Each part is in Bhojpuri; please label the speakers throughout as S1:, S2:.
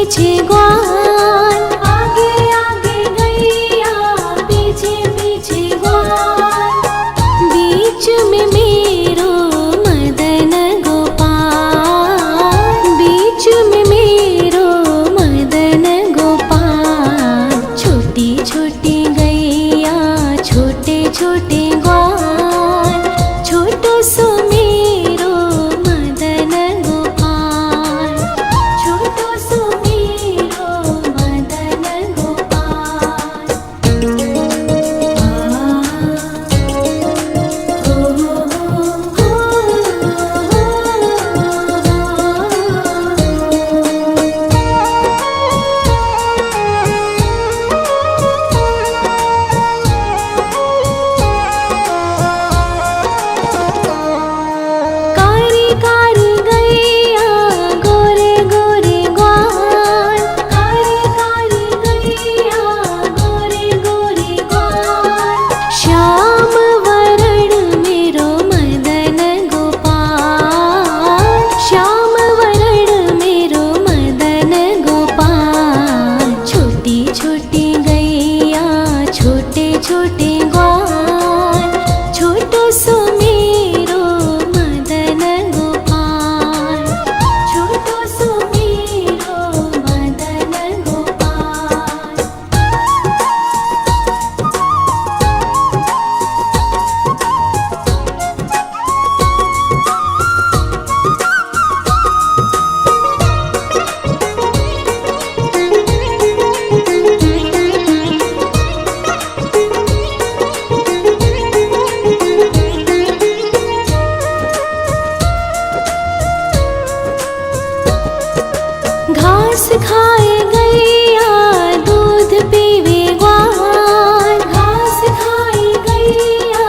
S1: पीछे ग्वाल, आगे आगे गैया पीछे पीछे ग्वाल, बीच में मेरो मदन गोपाल, बीच में मेरो मदन गोपाल। छोटी छोटी गैया छोटे छोटे ग्वाल, छोटो सो मेरो मदन गोपाल, छोटो सो मेरो मदन गोपाल। कारी कारी गैया गोरे गोरे ग्वाल, कारी कारी गैया गोरे गोरे ग्वाल, श्याम वरण मेरो मदन गोपाल, श्याम वरण मेरो मदन गोपाल। छोटी छोटी गैया छोटे छोटे ग्वाल, छोटो सो मेरो मदन गोपाल, छोटो सो मेरो मदन गोपाल। घास खाए गैया दूध पीवे ग्वाल, घास खाए गैया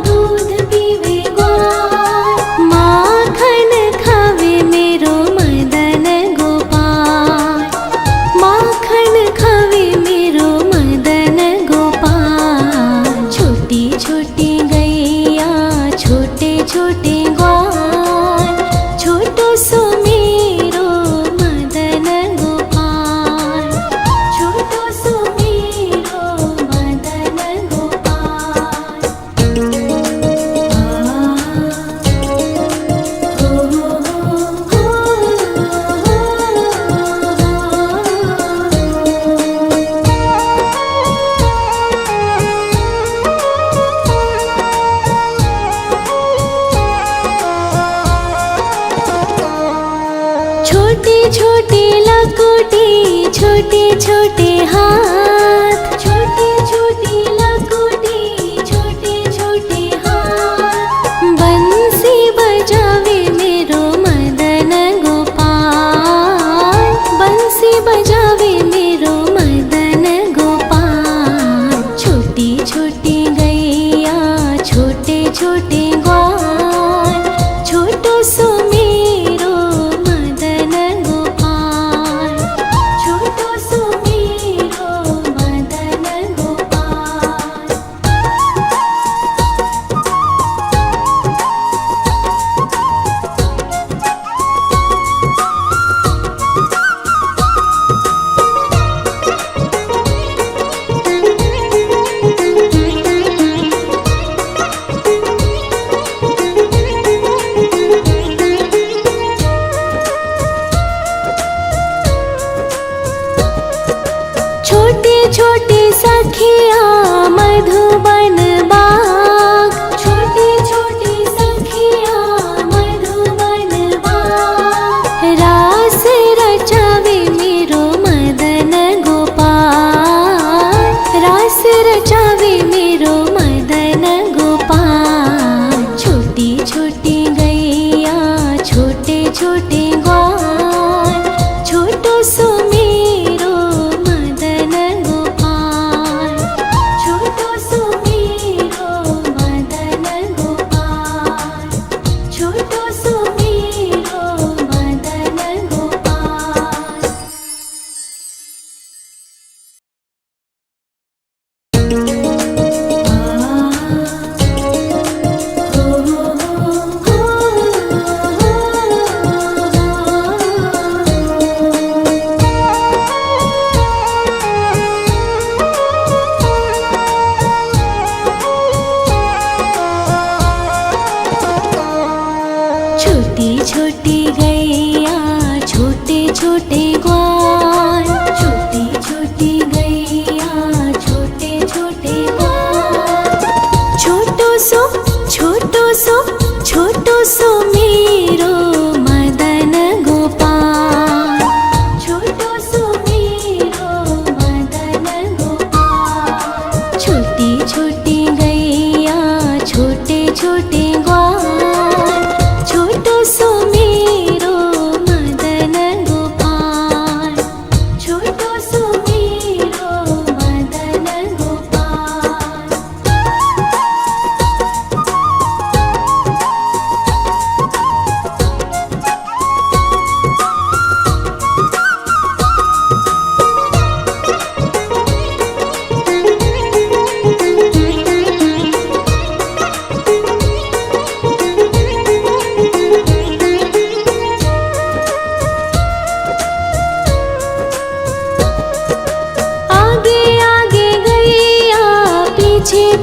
S1: दूध पीवे ग्वाल, माखन खावे मेरो मदन गोपाल, माखन खावे मेरो मदन गोपाल। छोटी छोटी गैया छोटे छोटे ग्वाल, छोटो सो मेरो मदन गोपाल, छोटो सो मेरो मदन गोपाल। छोटी छोटी लकुटी छोटे छोटे हाथ, छोटी छोटी लकुटी छोटे छोटे हाथ, बंसी बजावे मेरो मदन गोपाल, बंसी बजावे मेरो मदन गोपाल। छोटी छोटी गैया छोटे छोटे ग्वाल, छोटो सो मेरो मदन गोपाल, छोटो सो मेरो मदन गोपाल। छोटे छोटे सखिया मधुबन बाग, छोटे छोटे सखिया मधुबन बाग, रास रचावे मेरो मदन गोपाल, रास रचावे मेरो मदन गोपाल। छोटी छोटी गैया छोटे छोटे ग्वाल, छोटो सो मेरो मदन गोपाल, छोटो सो मेरो मदन गोपाल, छोटो सो मेरो मदन गोपाल।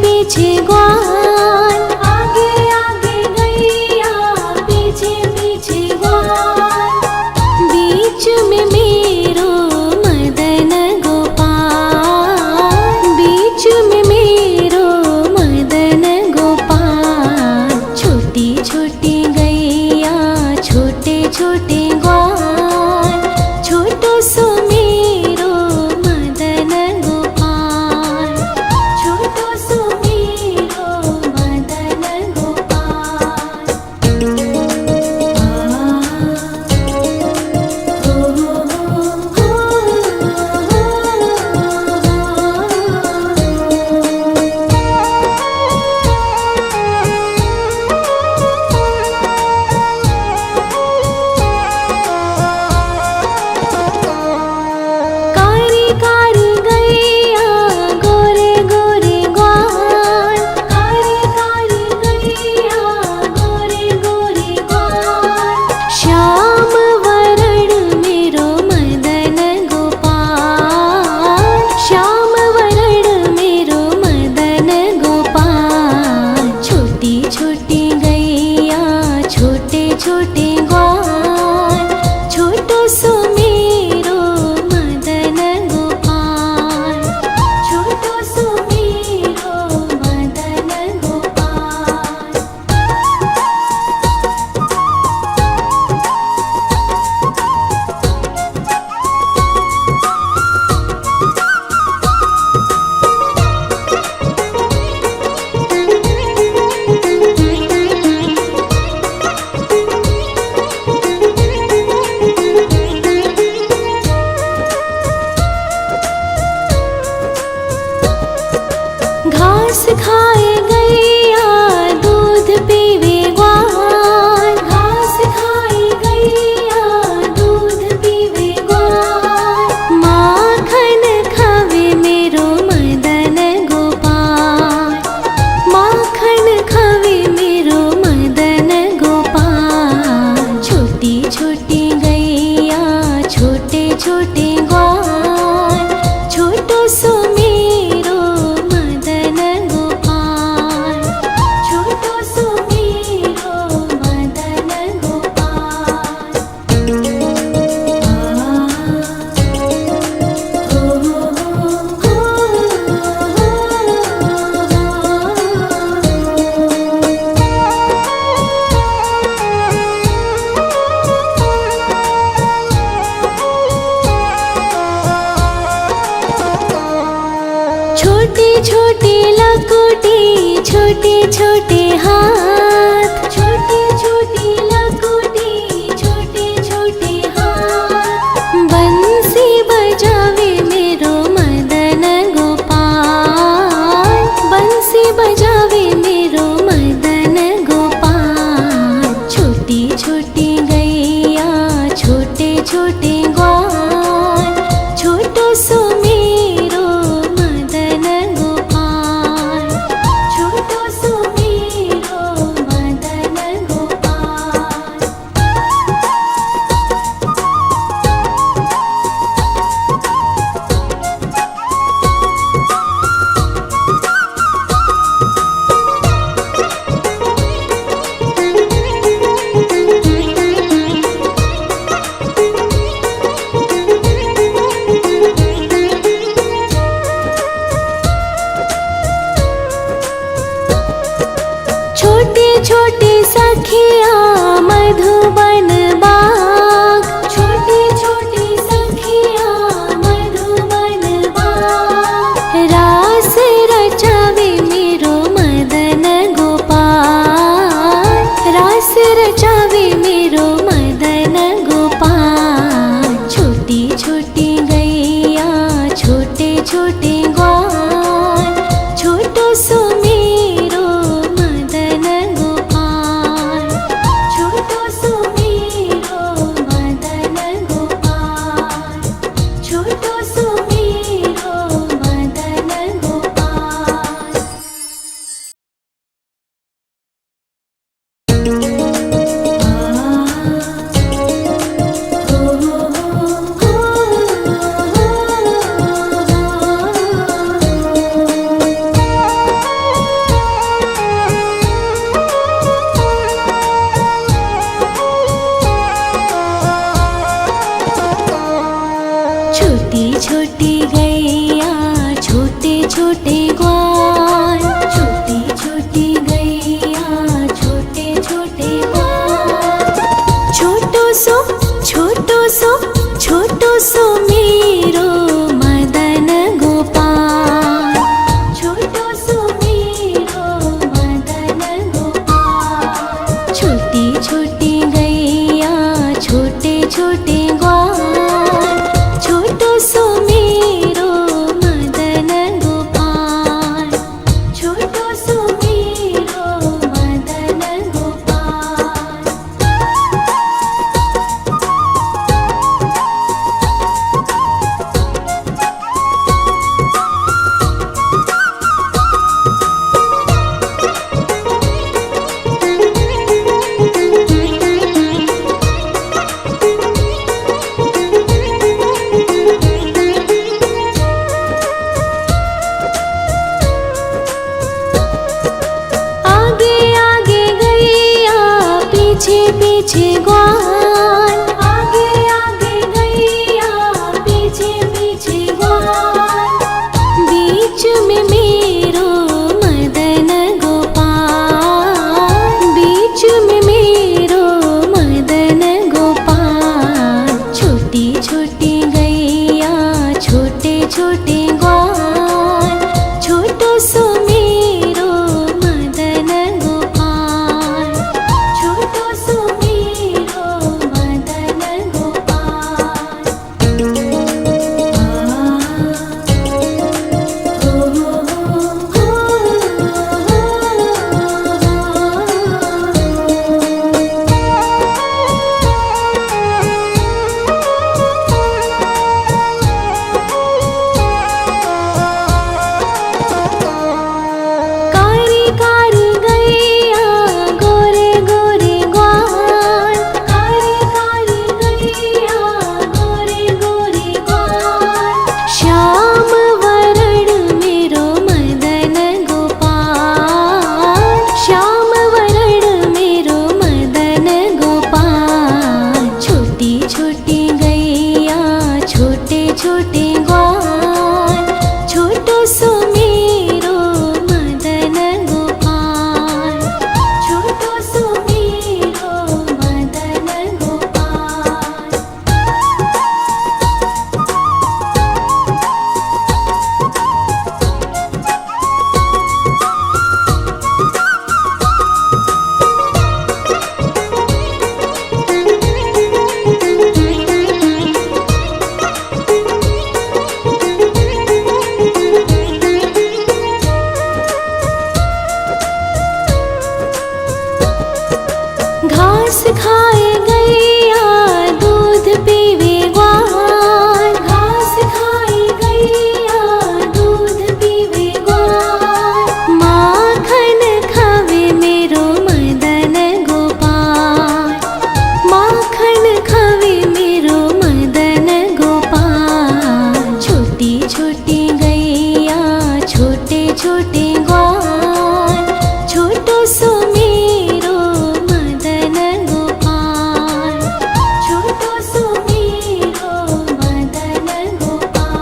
S1: पीछे ग्वाल, आगे आगे गैया पीछे पीछे ग्वाल, बीच में मेरो मदन गोपाल, बीच में मेरो मदन गोपाल। छोटी छोटी गैया छोटे छोटे ग्वाल, छोटो सो मेरो मदन गोपाल, छोटो सो मेरो मदन गोपाल। कारी कारी गैया गोरे गोरे ग्वाल, कारी कारी गैया गोरे गोरे ग्वाल, श्याम वरण मेरो मदन गोपाल, श्याम वरण मेरो मदन गोपाल। छोटी छोटी गैया छोटे छोटे ग्वाल, छोटो सो मेरो मदन गोपाल, छोटो सो मेरो मदन गोपाल। घास खाए गैया दूध पीवे ग्वाल, घास खाए गैया दूध पीवे ग्वाल, माखन खावे मेरो मदन गोपाल, माखन खावे मेरो मदन गोपाल। छोटी छोटी गैया छोटे छोटे ग्वाल, छोटो सो मेरो मदन गोपाल, छोटो सो मेरो मदन गोपाल। छोटी छोटी लकुटी छोटे छोटे हाथ, छोटी छोटी लकुटी छोटे छोटे हाथ, बंसी बजावे मेरो मदन गोपाल, बंसी बजावे मेरो मदन गोपाल। छोटी छोटी गैया छोटे छोटे ग्वाल, छोटो सो मेरो मदन गोपाल, छोटो सो मेरो मदन गोपाल। छोटो सो मेरो मदन गोपाल, छोटो सो मेरो मदन गोपाल। छोटी छोटी गैया छोटे छोटे ग्वाल, छोटो सो मेरो मदन गोपाल, छोटो सो मेरो मदन गोपाल। पीछे पीछे ग्वाल, आगे आगे गैया पीछे पीछे ग्वाल। बीच में मेरो मदन गोपाल, बीच में मेरो मदन गोपाल। छोटी छोटी गैया छोटे छोटे ग्वाल, छोटो सो मेरो मदन गोपाल, छोटो सो मेरो मदन गोपाल। कारी कारी गैया गोरे गोरे ग्वाल, कारी कारी गैया गोरे गोरे ग्वाल। श्याम वरण मेरो मदन गोपाल, श्याम वरण मेरो मदन गोपाल। छोटी छोटी गैया छोटे छोटे ग्वाल, छोटो सो मेरो मदन गोपाल, छोटो सो मेरो मदन गोपाल। घास खाए गैया दूध पीवे ग्वाल, घास खाए गैया दूध पीवे ग्वाल। माखन खावे मेरो मदन गोपाल, माखन खावे मेरो मदन गोपाल। छोटी छोटी गैया छोटे छोटे ग्वाल, छोटो सो मेरो मदन गोपाल, छोटो सो मेरो मदन गोपाल।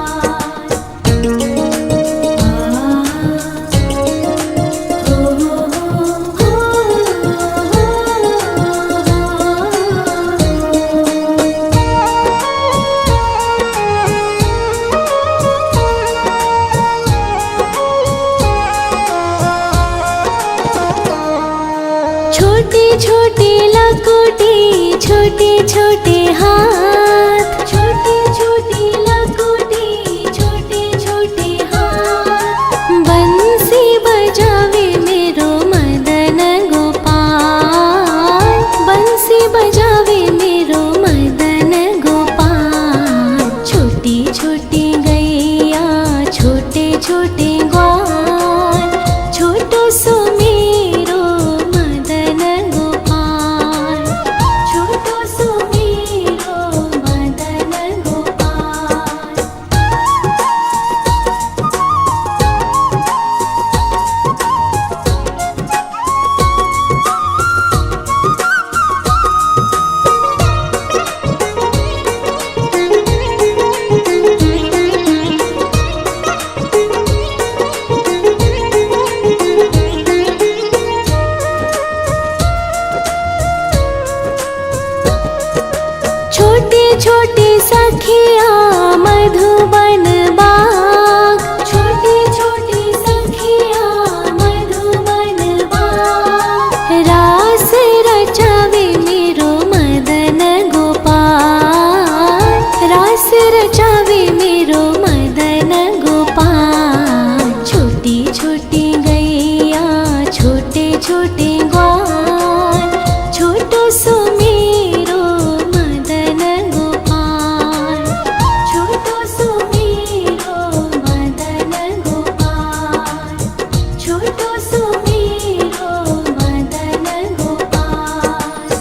S1: छोटी छोटी लकुटी छोटे छोटे हाथ, छोटी छोटी लकुटी छोटे छोटे हाथ। बंसी बजावे मेरो मदन गोपाल, बंसी बजावे मेरो मदन गोपाल। छोटी छोटी गैया छोटे छोटे ग्वाल, छोटो सो मेरो मदन गोपाल, छोटो सो मेरो छोटी छोटी सखिया मधुबन बाग, छोटी छोटी सखिया मधुबन बाग। रास रचावे मेरो मदन गोपाल, रास रचावे मेरो मदन गोपाल। छोटी छोटी गैया छोटे छोटे ग्वाल, छोटो सो मेरो मदन गोपाल, छोटो सो मेरो मदन गोपाल, छोटो सो मेरो मदन गोपाल।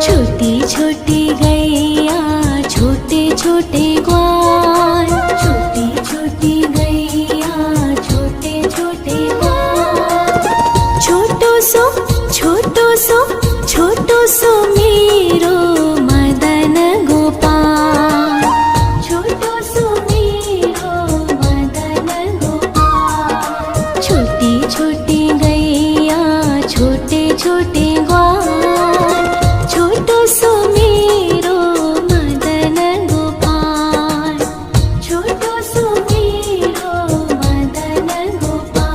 S1: छोटी छोटी गैया छोटे छोटे ग्वाल, छोटी छोटी गैया छोटे छोटे ग्वाल। छोटो सो छोटो सो छोटो सो मेरो मदन गोपाल, छोटो सो मेरो मदन गोपाल। छोटी छोटी गैया छोटे छोटे ग्वाल, छोटो सो मेरो मदन गोपाल, छोटो सो मेरो मदन गोपाल।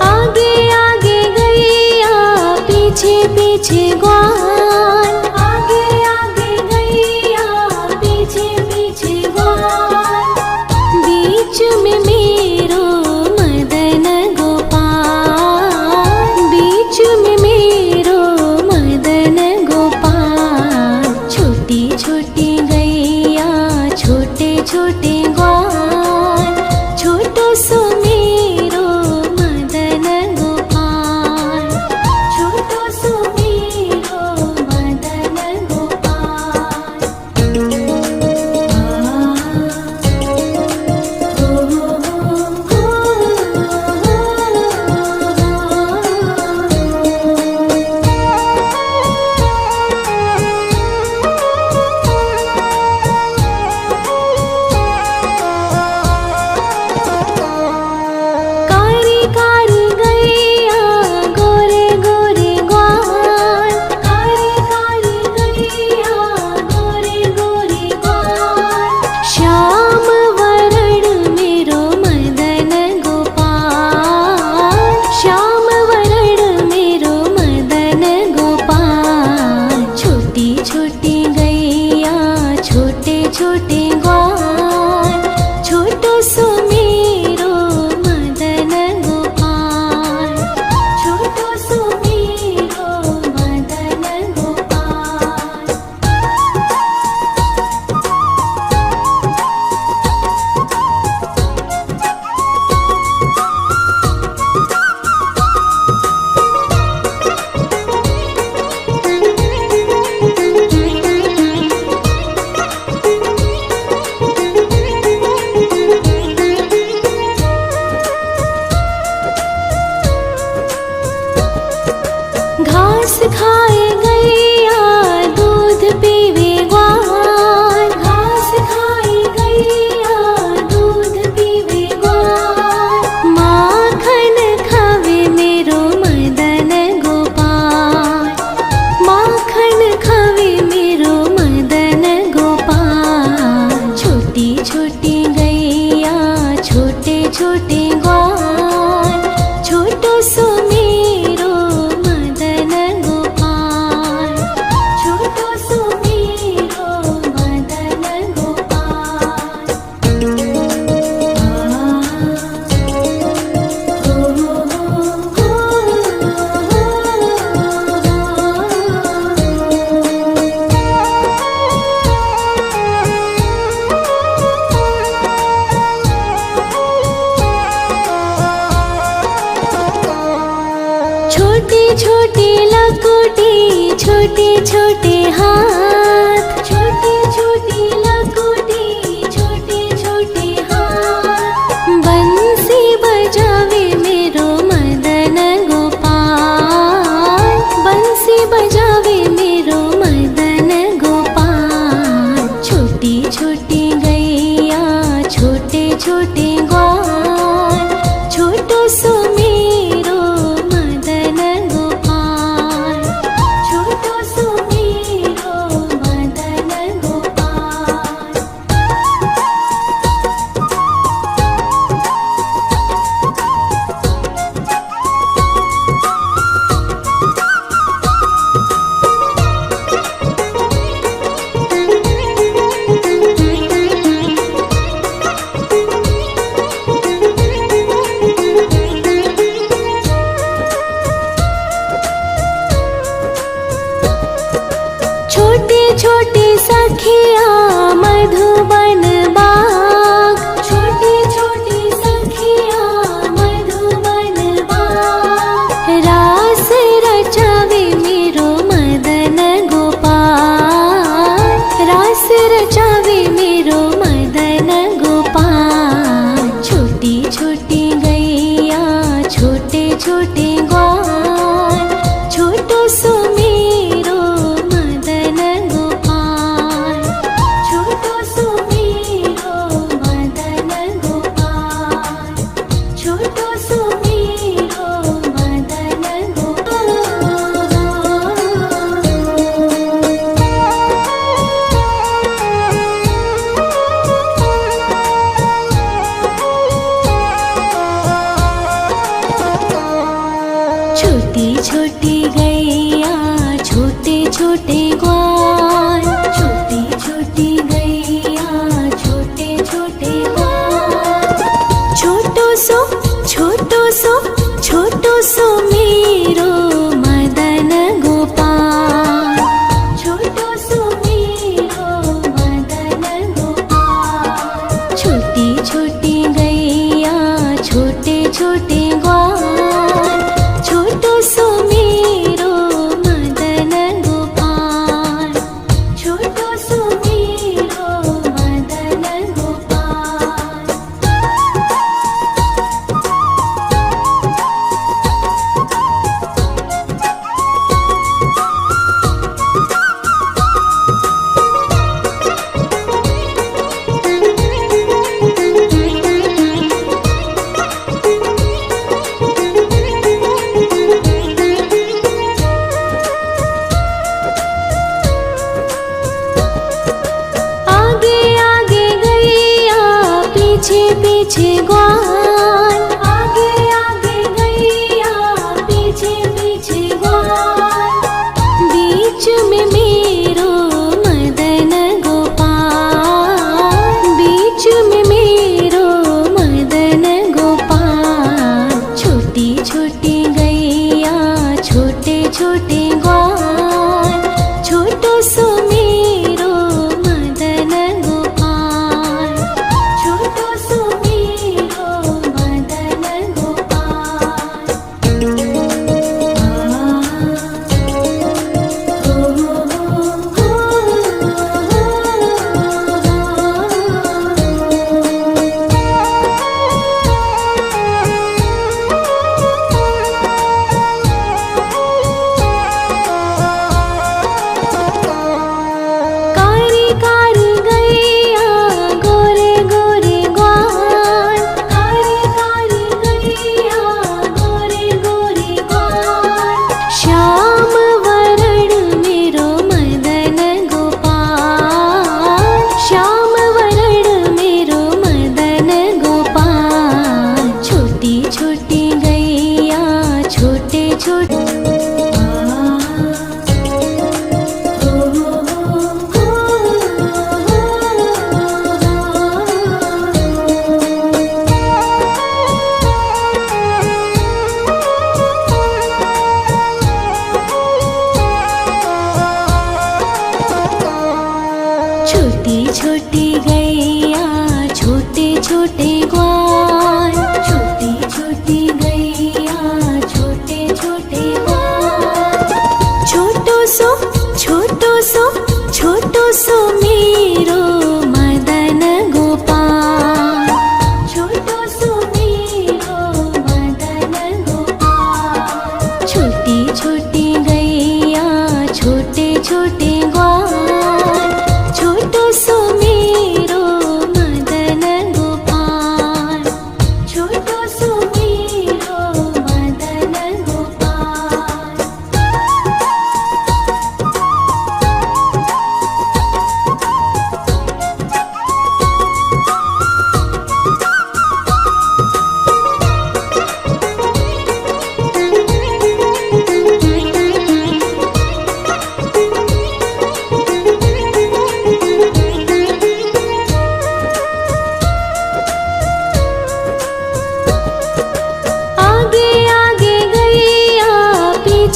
S1: आगे आगे गैया पीछे पीछे ग्वाल, आगे आगे गैया पीछे पीछे ग्वाल। बीच में मेरो मदन गोपाल, बीच में मेरो मदन गोपाल। छोटी छोटी गैया छोटे छोटे ग्वाल, छोटो सो मेरो मदन गोपाल, छोटो सो मेरो छोटी लकोटी छोटे छोटे हाथ, छोटी छोटी लकोटी छोटे छोटे हाथ। बंसी बजावे मेरो मदन गोपाल, बंसी बजावे मेरो मदन गोपाल। छोटी छोटी गैया छोटे छोटे ग्वाल, छोटो सो मेरो मदन गोपाल, छोटो सो मेरो मदन गोपाल। छोटी छोटी सखिया मधुबन बाग, छोटी छोटी सखिया मधुबन बाग। रास रचावे मेरो मदन गोपाल, रास रचावे मेरो मदन गोपाल। छोटी छोटी गैया छोटे छोटे ग्वाल, छोटो सो मेरो मदन गोपाल, छोटो सो मेरो मदन गोपाल, छोटो सो मेरो मदन गोपाल। छोटी छोटी गैया छोटे छोटे ग्वाल, छोटी छोटी गैया छोटे छोटे ग्वाल। छोटो सो छोटो सो छोटो सो मेरो मदन गोपाल, छोटो सो मेरो मदन गोपाल। छोटी छोटी गैया छोटे छोटे ग्वाल, छोटो सो मेरो मदन गोपाल, छोटो सो मेरो मदन गोपाल। आगे आगे गैया पीछे पीछे ग्वाल, आगे आगे गैया पीछे पीछे ग्वाल। बीच में मेरो मदन गोपाल, बीच में मेरो मदन गोपाल। छोटी छोटी गैया छोटे छोटे ग्वाल, छोटो सो मेरो मदन गोपाल, छोटो सो मेरो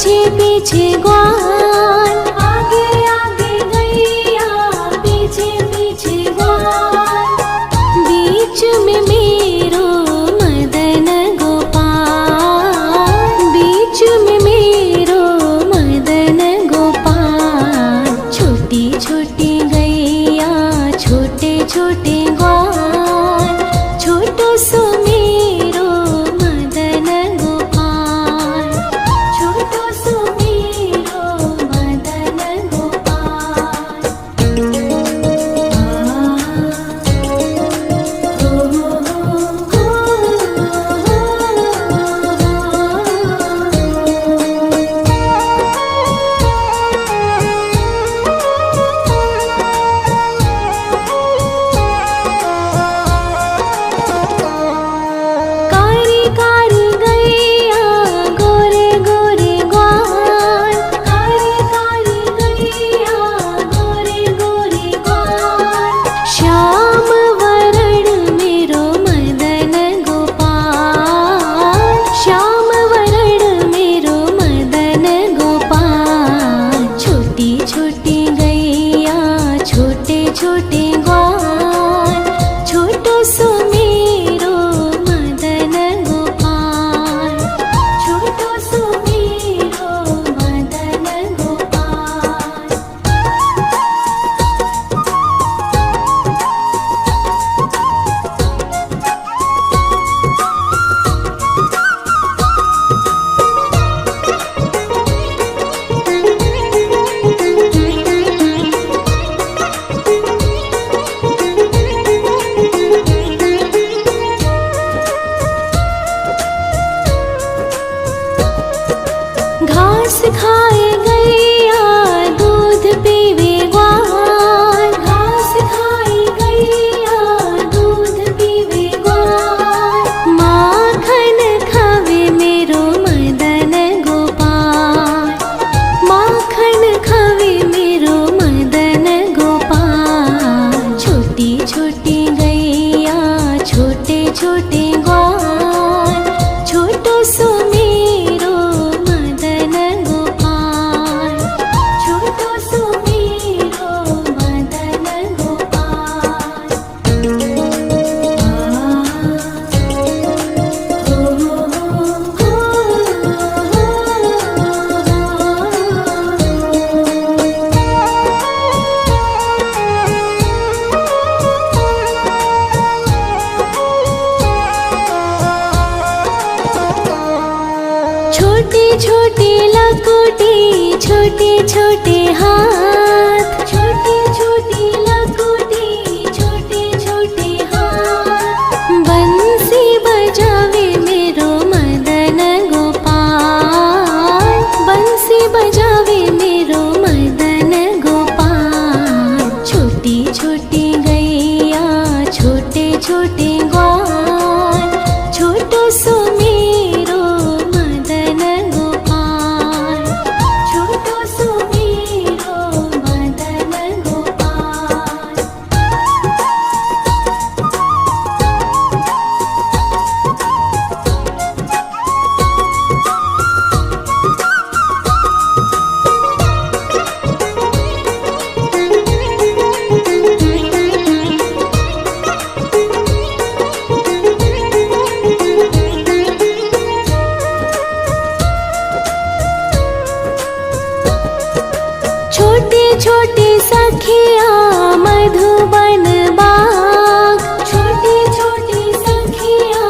S1: पीछे पीछे ग्वाल, आगे आगे गैया पीछे पीछे ग्वाल, बीच में मेरो मदन गोपाल, बीच में मेरो मदन गोपाल। छोटी छोटी गैया छोटे छोटे ग्वाल, छोटो सो मेरो मदन गोपाल, छोटो सो मेरो मदन गोपाल। कारी कारी गैया गोरे गोरे ग्वाल, कारी कारी गैया गोरे गोरे ग्वाल, श्याम वरण मेरो मदन गोपाल, श्याम वरण मेरो मदन गोपाल। छोटी छोटी गैया छोटे छोटे ग्वाल, छोटो सो मेरो मदन गोपाल, छोटो सो मेरो मदन गोपाल। घास खाए गैया दूध पीवे ग्वाल, घास खाए गैया दूध पीवे ग्वाल, माखन खावे मेरो मदन गोपाल, माखन खावे मेरो मदन गोपाल। छोटी छोटी गैया छोटे छोटे ग्वाल, छोटो सो मेरो मदन गोपाल, छोटो सो मेरो मदन गोपाल। छोटी छोटी लकुटी छोटे छोटे हाथ, छोटी छोटी लकुटी छोटे छोटे हाथ, बंसी बजावे मेरो मदन गोपाल, बंसी बजावे मेरो मदन गोपाल। छोटी छोटी गैया छोटे छोटे ग्वाल, छोटो सो मेरो मदन गोपाल, छोटो सो मेरो मदन गोपाल। छोटी छोटी सखिया मधुबन बाग, छोटी छोटी सखिया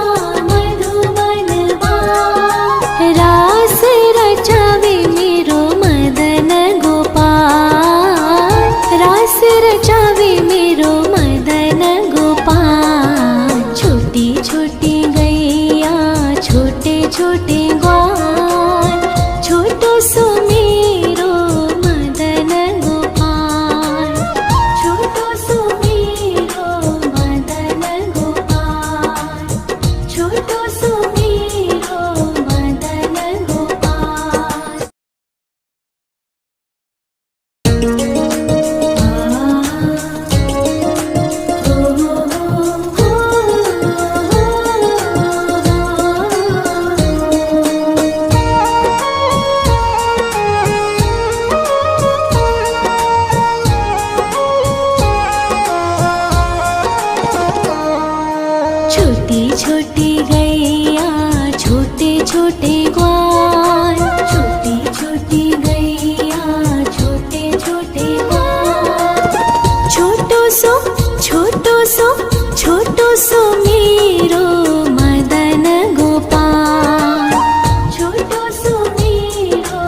S1: मधुबन बाग, रास रचावे मेरो मदन गोपाल, रास रचावे मेरो मदन गोपाल। छोटी छोटी गैया छोटे छोटे ग्वाल, छोटो सो मेरो मदन गोपाल, छोटो सो मेरो मदन गोपाल, छोटो सो मेरो मदन गोपाल। छोटे ग्वाल, छोटी छोटी गैया छोटे छोटे ग्वाल। छोटो सो मेरो मदन गोपाल, छोटो सो मेरो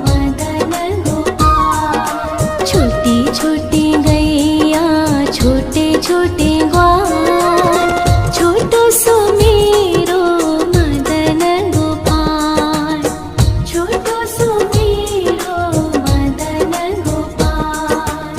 S1: मदन गोपाल। छोटी छोटी गैया छोटे छोटे ग्वाल, छोटो सो मेरो मदन गोपाल, छोटो सो मेरो मदन गोपाल।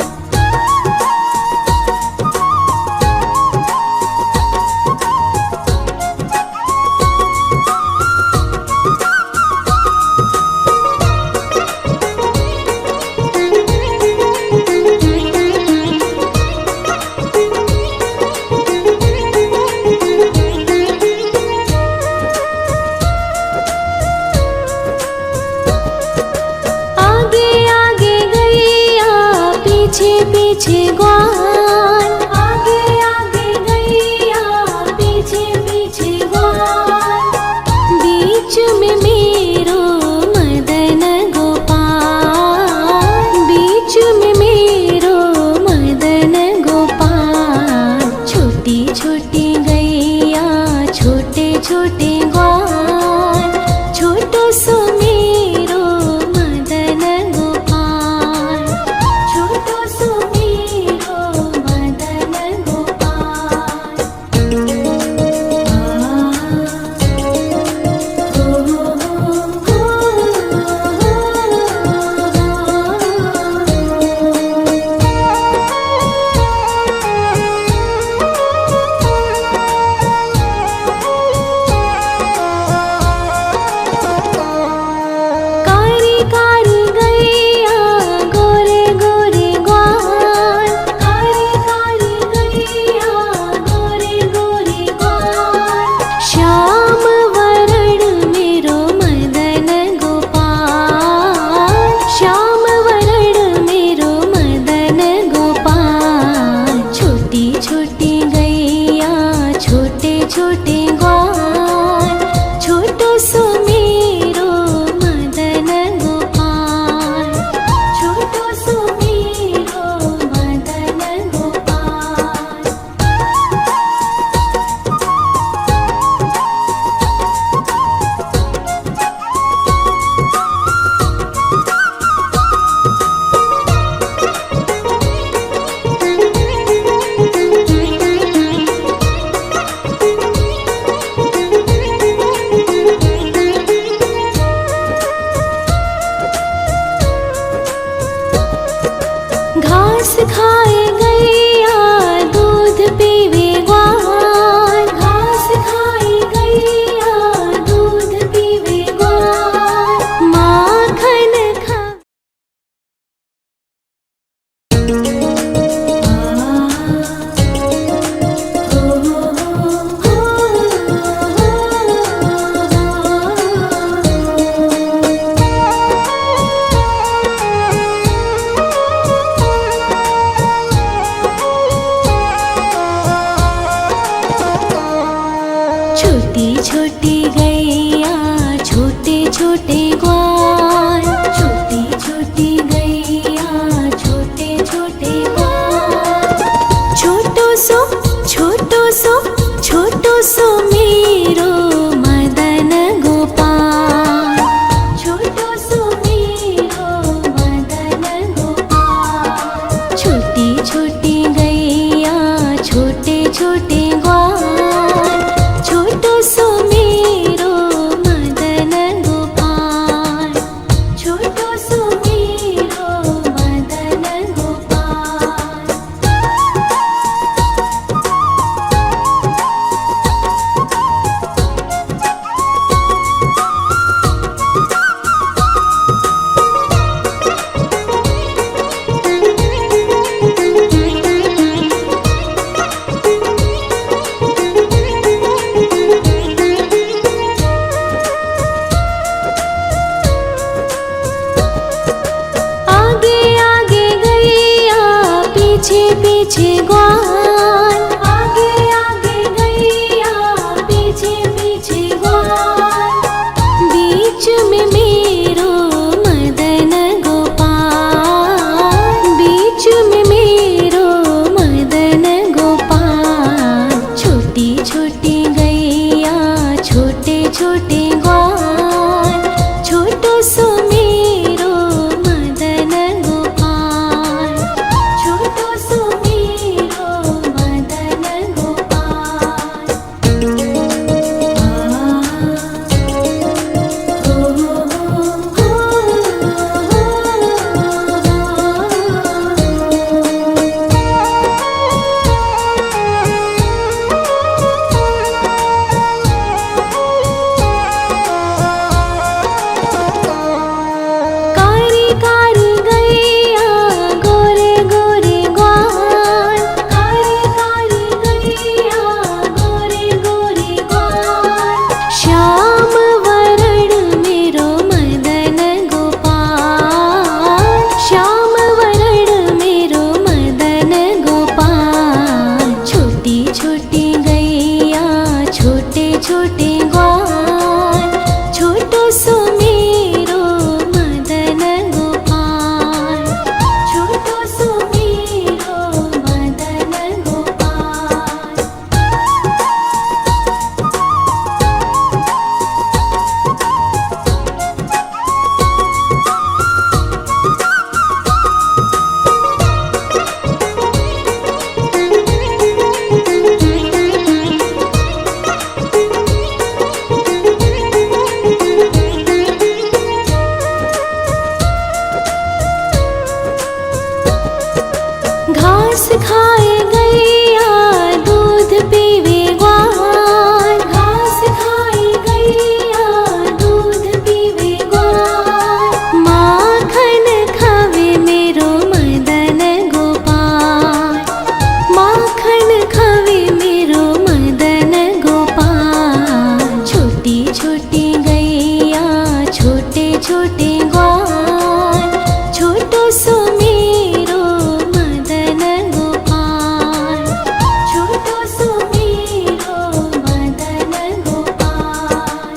S1: पीछे पीछे ग्वाल, आगे आगे गैया पीछे पीछे ग्वाल। बीच में मेरो मदन गोपाल, बीच में मेरो मदन गोपाल। छोटी छोटी गैया छोटे छोटे ग्वाल, छोटो सो मेरो मदन गोपाल, छोटो सो मेरो मदन गोपाल। कारी कारी गैया गोरे गोरे ग्वाल, कारी कारी गैया गोरे गोरे ग्वाल। श्याम वरण मेरो मदन गोपाल, श्याम वरण मेरो मदन गोपाल। छोटी छोटी गैया छोटे छोटे ग्वाल, छोटो सो मेरो मदन गोपाल, छोटो सो मेरो मदन गोपाल। घास खाए गैया दूध पीवे ग्वाल, घास खाए गैया दूध पीवे ग्वाल। माखन खा छोटी छोटी गैया छोटे छोटे ग्वाल, छोटी छोटी गैया छोटे छोटे ग्वाल। छोटो सो मेरो मदन गोपाल, छोटो सो मेरो मदन गोपाल। छोटी छोटी गैया छोटे छोटे ग्वाल, छोटो सो मेरो मदन गोपाल, छोटो सो मेरो मदन गोपाल। पीछे पीछे ग्वाल, आगे आगे गैया पीछे पीछे ग्वाल। छोटे ग्वाल, छोटो सो मेरो मदन गोपाल, छोटो सो मेरो मदन गोपाल।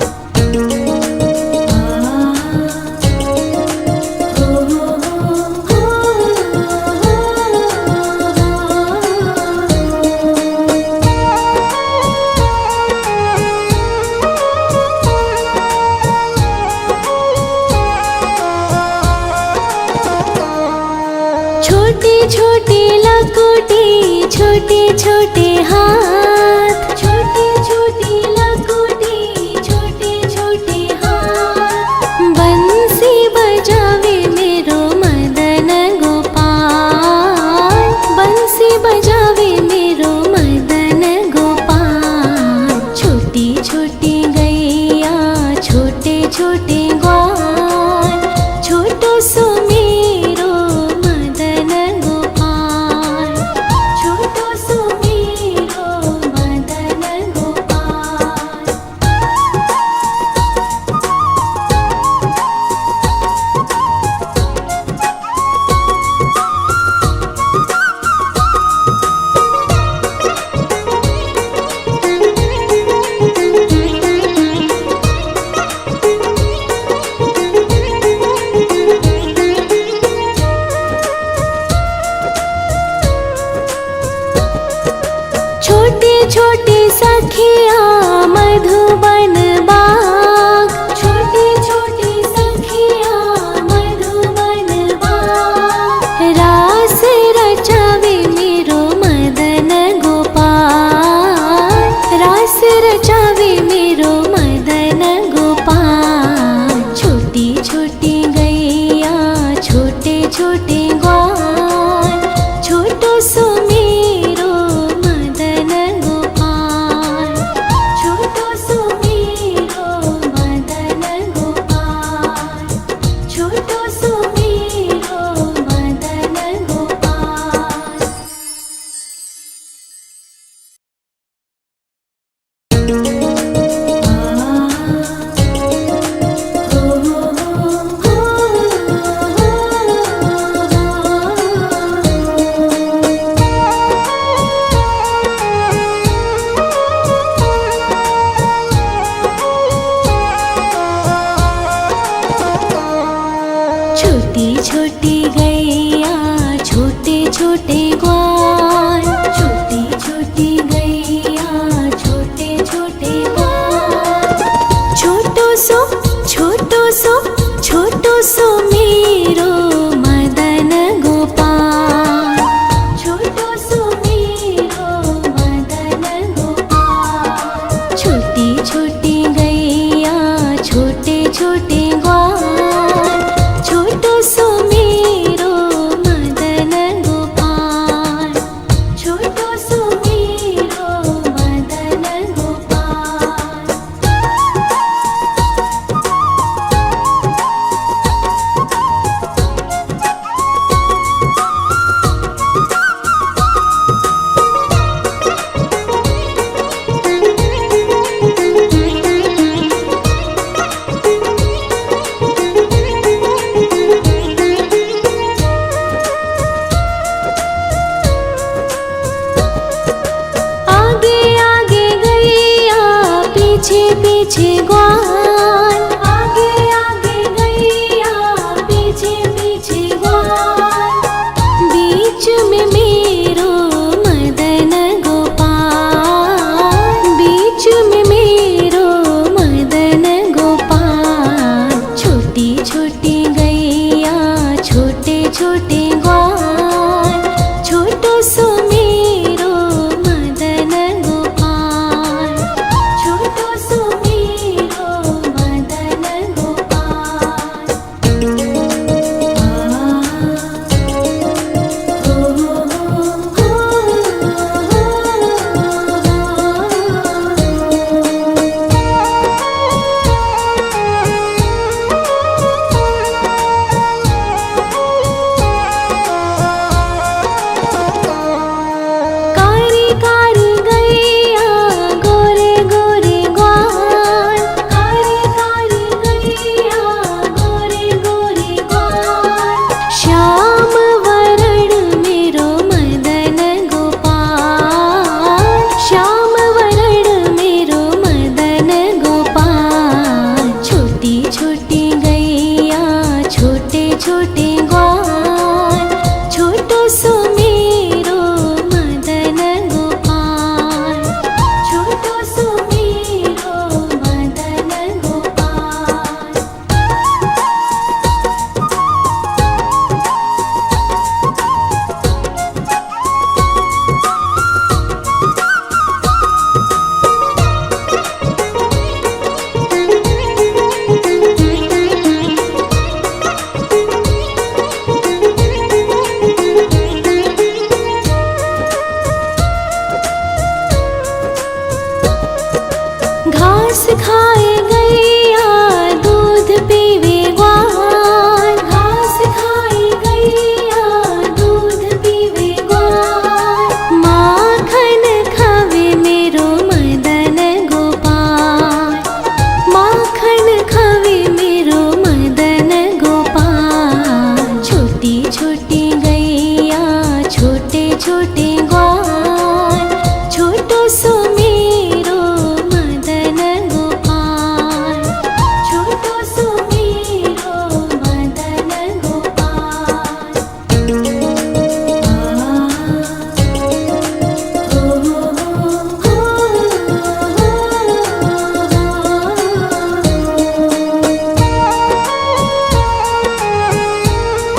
S1: छोटे छोटे लकोटे, छोटे छोटे हाथ, छोटे छोटे लकोटे, छोटे छोटे हाथ। बंसी बजावे मेरो मदन गोपाल, बंसी बजावे मेरो मदन गोपाल। छोटी छोटी गैया, छोटे छोटे ग्वाल, छोटो सो मेरो मदन गोपाल, छोटो सो मेरो मदन गोपाल। छोटे छोटे सखिया मधुबन बाग, छोटे छोटे सखिया मधुबन बाग। रास रचावे मेरो मदन गोपाल, रास रचावे मेरो मदन गोपाल। छोटी छोटी गैया, छोटे छोटे ग्वाल, छोटो सो मेरो मदन गोपाल, छोटो सो मेरो मदन गोपाल, छोटो सो मेरो मदन गोपाल। छोटी छोटी गैया, छोटे छोटे ग्वाल, छोटी छोटी गैया, छोटे छोटे ग्वाल। छोटो सो छोटो सो मेरो मदन गोपाल, छोटो सो मेरो मदन गोपाल। छोटी छोटी गैया, छोटे छोटे ग्वाल, छोटो सो मेरो मदन गोपाल, छोटो सो मेरो मदन गोपाल। आगे आगे गैया, पीछे पीछे ग्वाल,